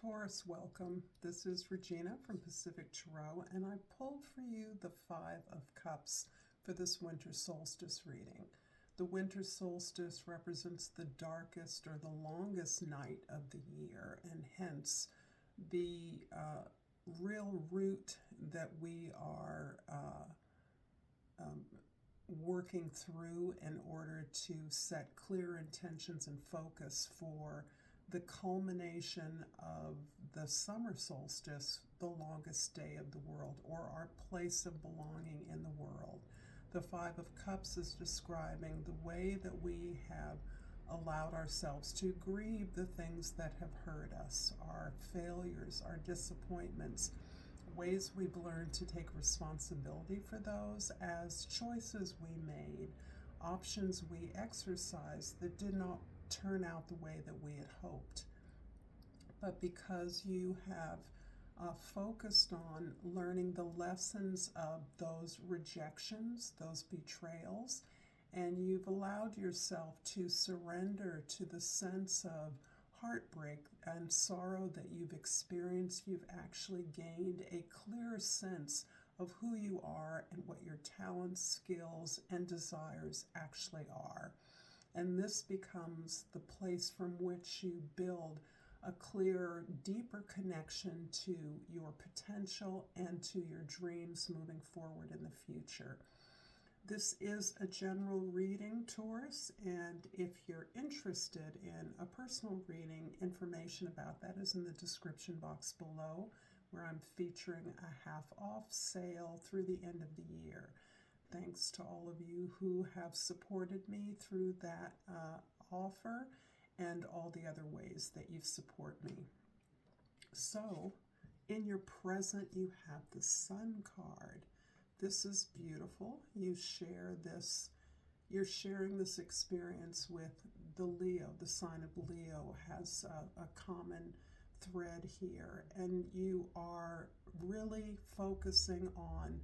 Taurus, welcome. This is Regina from Pacific Tarot, and I pulled for you the Five of Cups for this winter solstice reading. The winter solstice represents the darkest or the longest night of the year, and hence the real route that we are working through in order to set clear intentions and focus for the culmination of the summer solstice, the longest day of the world, or our place of belonging in the world. The Five of Cups is describing the way that we have allowed ourselves to grieve the things that have hurt us, our failures, our disappointments, ways we've learned to take responsibility for those as choices we made, options we exercised that did not turn out the way that we had hoped. But because you have focused on learning the lessons of those rejections, those betrayals, and you've allowed yourself to surrender to the sense of heartbreak and sorrow that you've experienced, you've actually gained a clear sense of who you are and what your talents, skills, and desires actually are. And this becomes the place from which you build a clearer, deeper connection to your potential and to your dreams moving forward in the future. This is a general reading, Taurus, and if you're interested in a personal reading, information about that is in the description box below, where I'm featuring a half-off sale through the end of the year. Thanks to all of you who have supported me through that offer and all the other ways that you support me. So, in your present, you have the Sun card. This is beautiful. You're sharing this experience with the Leo. The sign of Leo has a common thread here, and you are really focusing on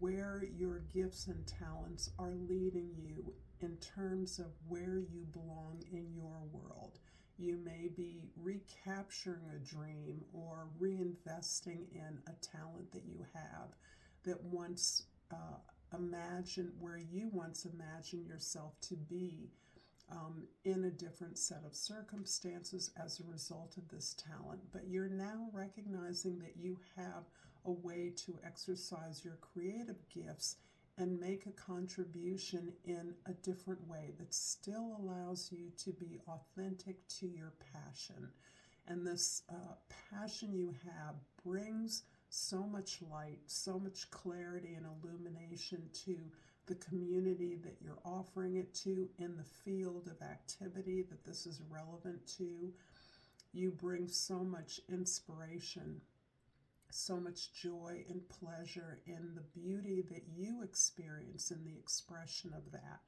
where your gifts and talents are leading you in terms of where you belong in your world. You may be recapturing a dream or reinvesting in a talent that you have that once where you once imagined yourself to be in a different set of circumstances as a result of this talent. But you're now recognizing that you have a way to exercise your creative gifts and make a contribution in a different way that still allows you to be authentic to your passion. And this passion you have brings so much light, so much clarity and illumination to the community that you're offering it to in the field of activity that this is relevant to. You bring so much inspiration, so much joy and pleasure in the beauty that you experience in the expression of that,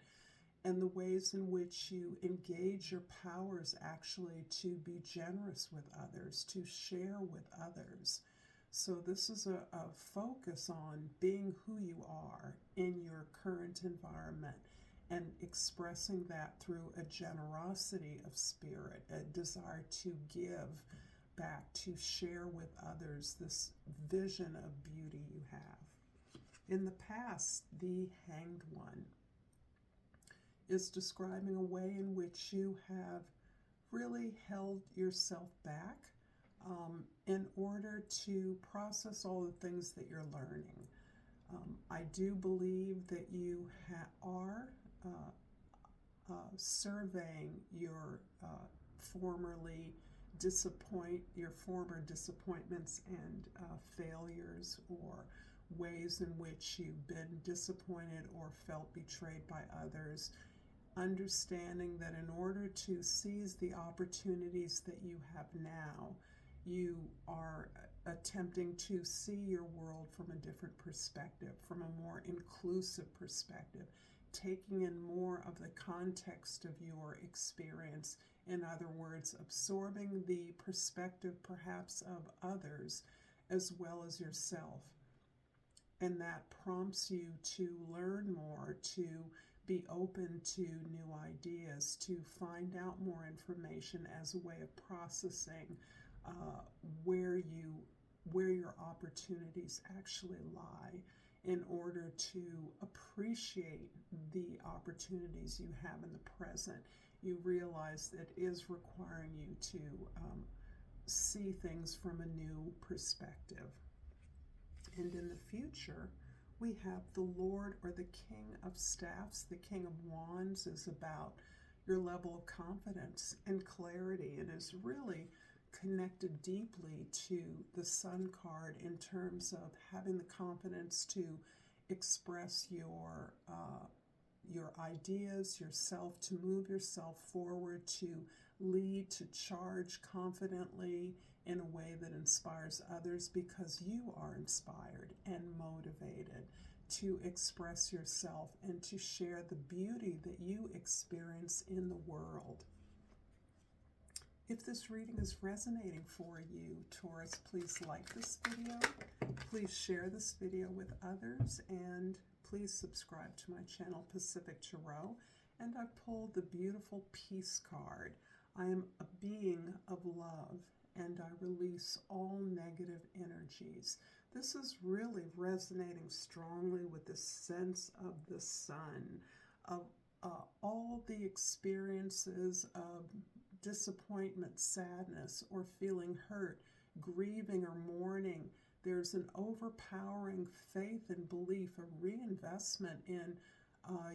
and the ways in which you engage your powers actually to be generous with others, to share with others. So this is a focus on being who you are in your current environment and expressing that through a generosity of spirit, a desire to give back, to share with others this vision of beauty you have. In the past, the Hanged One is describing a way in which you have really held yourself back in order to process all the things that you're learning. I do believe that you are surveying your former disappointments and failures, or ways in which you've been disappointed or felt betrayed by others, understanding that in order to seize the opportunities that you have now, you are attempting to see your world from a different perspective, from a more inclusive perspective, taking in more of the context of your experience. In other words, absorbing the perspective perhaps of others as well as yourself. And that prompts you to learn more, to be open to new ideas, to find out more information as a way of processing uh, where your opportunities actually lie, in order to appreciate the opportunities you have in the present. You realize that it is requiring you to see things from a new perspective. And in the future, we have the Lord, or the King of Staffs. The King of Wands is about your level of confidence and clarity, and is really connected deeply to the Sun card in terms of having the confidence to express your ideas, yourself, to move yourself forward, to lead, to charge confidently in a way that inspires others, because you are inspired and motivated to express yourself and to share the beauty that you experience in the world. If this reading is resonating for you, Taurus, please like this video, please share this video with others, and please subscribe to my channel, Pacific Tarot. And I pulled the beautiful Peace card. I am a being of love, and I release all negative energies. This is really resonating strongly with the sense of the sun, of all the experiences of disappointment, sadness, or feeling hurt, grieving or mourning. There's an overpowering faith and belief, a reinvestment in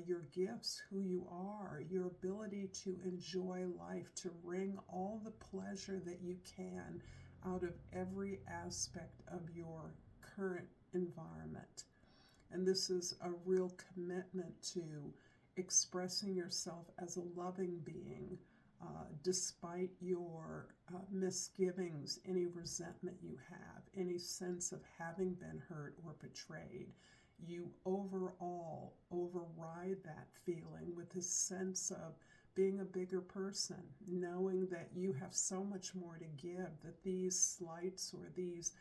your gifts, who you are, your ability to enjoy life, to wring all the pleasure that you can out of every aspect of your current environment. And this is a real commitment to expressing yourself as a loving being, despite your misgivings, any resentment you have, any sense of having been hurt or betrayed. You overall override that feeling with this sense of being a bigger person, knowing that you have so much more to give, that these slights or these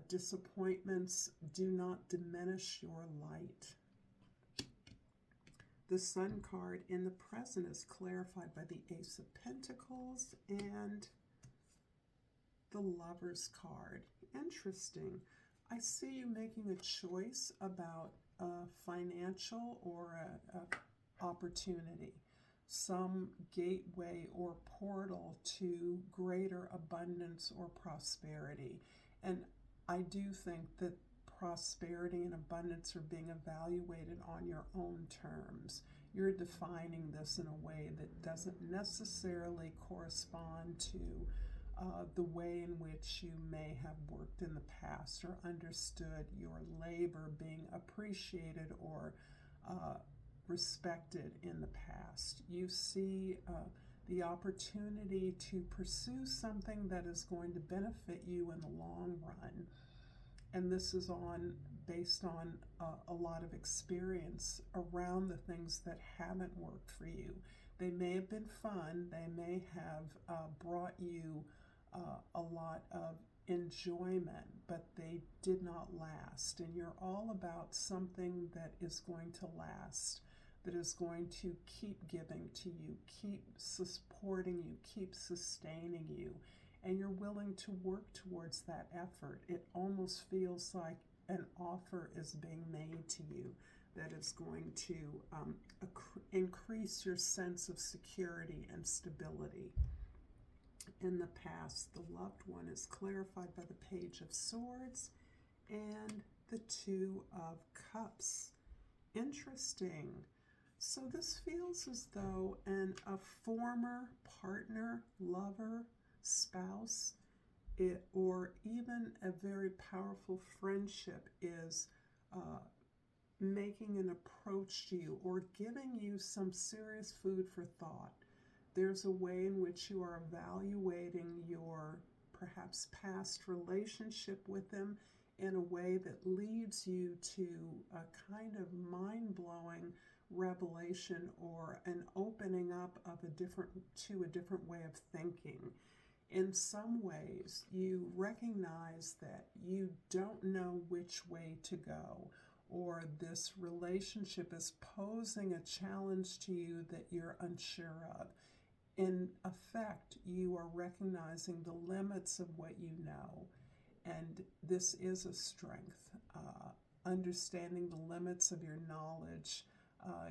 disappointments do not diminish your light. The Sun card in the present is clarified by the Ace of Pentacles and the Lover's card. Interesting. I see you making a choice about a financial or a opportunity, some gateway or portal to greater abundance or prosperity. And I do think that prosperity and abundance are being evaluated on your own terms. You're defining this in a way that doesn't necessarily correspond to the way in which you may have worked in the past, or understood your labor being appreciated or respected in the past. You see the opportunity to pursue something that is going to benefit you in the long run. And this is based on a lot of experience around the things that haven't worked for you. They may have been fun. They may have brought you a lot of enjoyment, but they did not last. And you're all about something that is going to last, that is going to keep giving to you, keep supporting you, keep sustaining you. And you're willing to work towards that effort. It almost feels like an offer is being made to you that is going to increase your sense of security and stability. In the past, the loved one is clarified by the Page of Swords and the Two of Cups. Interesting. So this feels as though a former partner, lover, spouse, or even a very powerful friendship is making an approach to you or giving you some serious food for thought. There's a way in which you are evaluating your perhaps past relationship with them in a way that leads you to a kind of mind-blowing revelation or an opening up of a different way of thinking. In some ways, you recognize that you don't know which way to go, or this relationship is posing a challenge to you that you're unsure of. in effect, you are recognizing the limits of what you know, and this is a strength. Understanding the limits of your knowledge,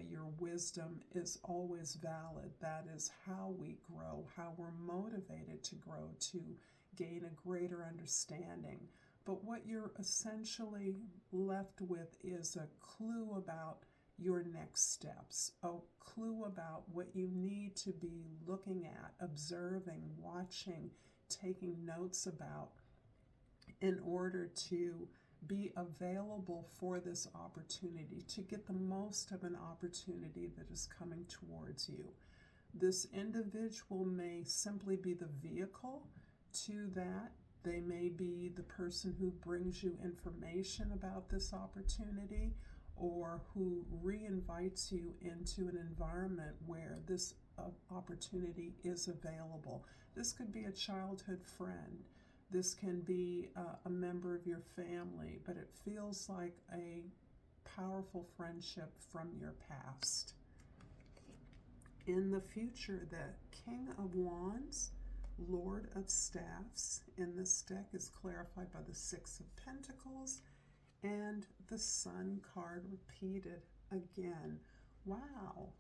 your wisdom is always valid. That is how we grow, how we're motivated to grow, to gain a greater understanding. But what you're essentially left with is a clue about your next steps, a clue about what you need to be looking at, observing, watching, taking notes about in order to be available for this opportunity, to get the most of an opportunity that is coming towards you. This individual may simply be the vehicle to that. They may be the person who brings you information about this opportunity, or who re-invites you into an environment where this opportunity is available. This could be a childhood friend. This can be a member of your family, but it feels like a powerful friendship from your past. In the future, the King of Wands, Lord of Staffs in this deck is clarified by the Six of Pentacles and the Sun card repeated again. Wow.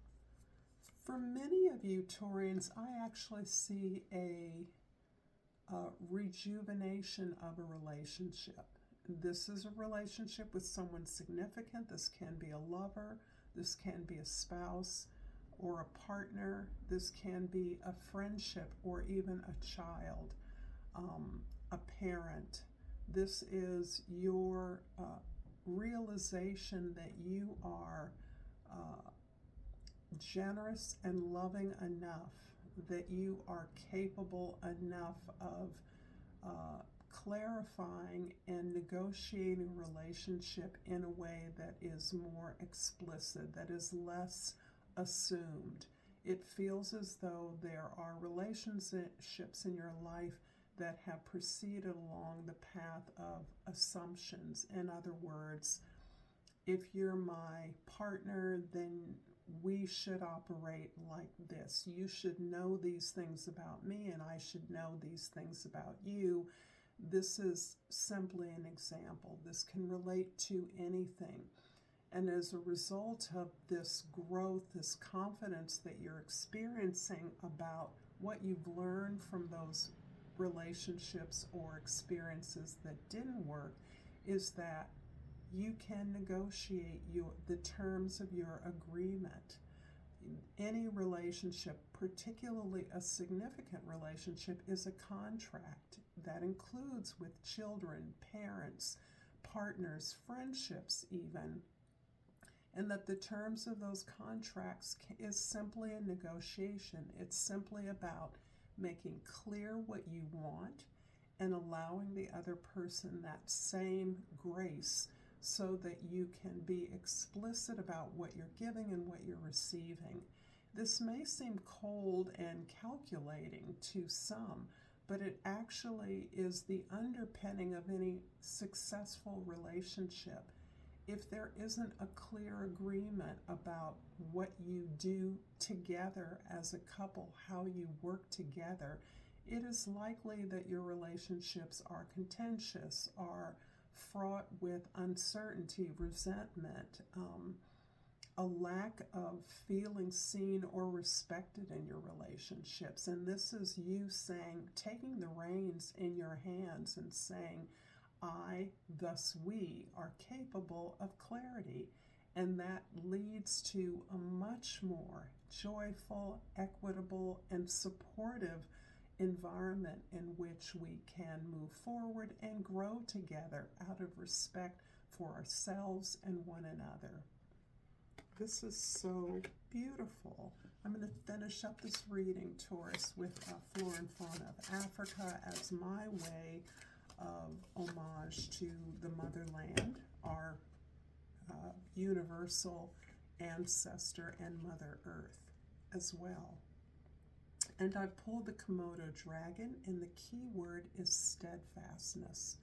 For many of you Taurians, I actually see a rejuvenation of a relationship. This is a relationship with someone significant. This can be a lover, this can be a spouse or a partner, this can be a friendship or even a child, a parent. This is your realization that you are generous and loving enough, that you are capable enough of clarifying and negotiating a relationship in a way that is more explicit, that is less assumed. It feels as though there are relationships in your life that have proceeded along the path of assumptions. In other words, if you're my partner, then we should operate like this. You should know these things about me, and I should know these things about you. This is simply an example. This can relate to anything. And as a result of this growth, this confidence that you're experiencing about what you've learned from those relationships or experiences that didn't work, is that you can negotiate the terms of your agreement. Any relationship, particularly a significant relationship, is a contract that includes with children, parents, partners, friendships even, and that the terms of those contracts is simply a negotiation. It's simply about making clear what you want and allowing the other person that same grace so that you can be explicit about what you're giving and what you're receiving. This may seem cold and calculating to some, but it actually is the underpinning of any successful relationship. If there isn't a clear agreement about what you do together as a couple, how you work together, it is likely that your relationships are contentious, are fraught with uncertainty, resentment, a lack of feeling seen or respected in your relationships. And this is you saying, taking the reins in your hands and saying, I, thus we, are capable of clarity. And that leads to a much more joyful, equitable, and supportive environment in which we can move forward and grow together out of respect for ourselves and one another. This is so beautiful. I'm going to finish up this reading, Taurus, with Flora and Fauna of Africa as my way of homage to the motherland, our universal ancestor and Mother Earth as well. And I've pulled the Komodo dragon, and the key word is steadfastness.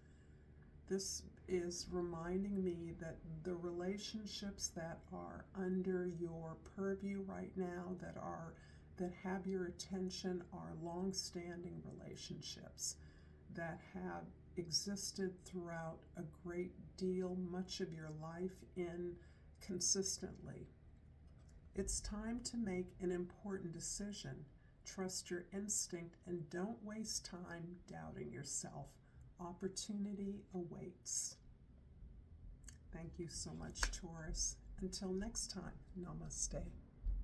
This is reminding me that the relationships that are under your purview right now, that have your attention are long-standing relationships that have existed throughout a great deal, much of your life consistently. It's time to make an important decision. Trust your instinct and don't waste time doubting yourself. Opportunity awaits. Thank you so much, Taurus. Until next time, namaste.